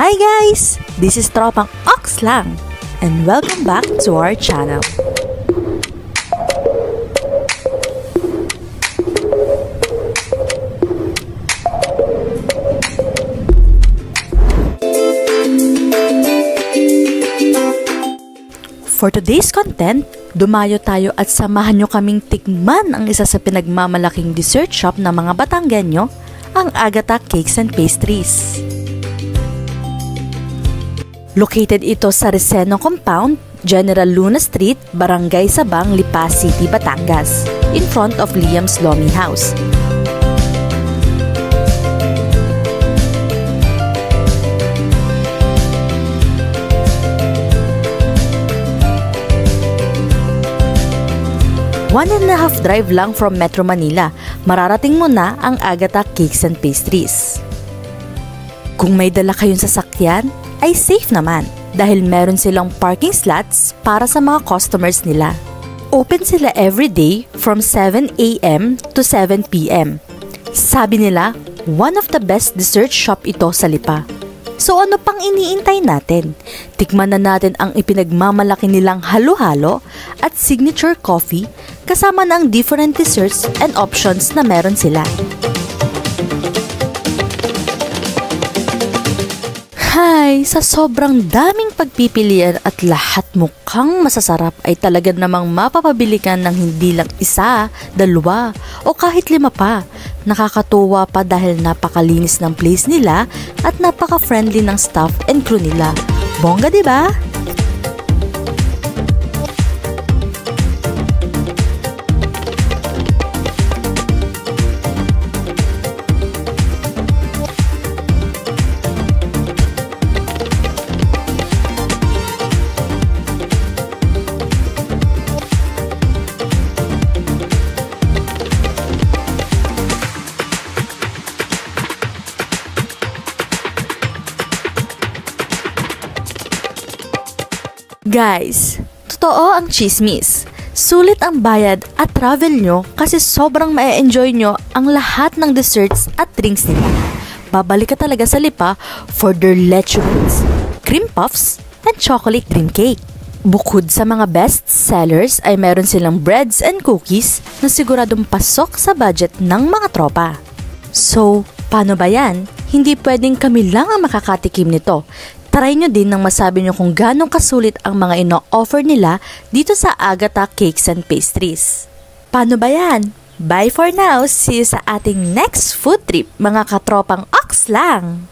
Hi guys! This is Tropang Ox lang and welcome back to our channel. For today's content, dumayo tayo at samahan nyo kaming tikman ang isa sa pinagmamalaking dessert shop ng mga Batanggenyo, ang Agata Cakes and Pastries. Located ito sa Reseno Compound, General Luna Street, Barangay Sabang, Lipa City, Batangas, in front of Liam's Lomi House. One and a half drive lang from Metro Manila, mararating mo na ang Agata Cakes and Pastries. Kung may dala kayong sasakyan, ay safe naman dahil meron silang parking slots para sa mga customers nila. Open sila everyday from 7 a.m. to 7 p.m. Sabi nila, one of the best dessert shop ito sa Lipa. So ano pang iniintay natin? Tikman na natin ang ipinagmamalaki nilang halo-halo at signature coffee kasama ng different desserts and options na meron sila. Hi! Sa sobrang daming pagpipilian at lahat mukhang masasarap ay talaga namang mapapabili ka ng hindi lang isa, dalawa o kahit 5 pa. Nakakatuwa pa dahil napakalinis ng place nila at napaka-friendly ng staff and crew nila. Bongga, diba? Guys, totoo ang chismis. Sulit ang bayad at travel nyo kasi sobrang ma-enjoy nyo ang lahat ng desserts at drinks nila. Babalik ka talaga sa Lipa for their leche rolls, cream puffs, and chocolate cream cake. Bukod sa mga best sellers ay meron silang breads and cookies na siguradong pasok sa budget ng mga tropa. So, paano ba yan? Hindi pwedeng kami lang ang makakatikim nito. Try nyo din nang masabi nyo kung ganong kasulit ang mga ino-offer nila dito sa Agata Cakes and Pastries. Paano ba yan? Bye for now! See you sa ating next food trip, mga katropang ox lang!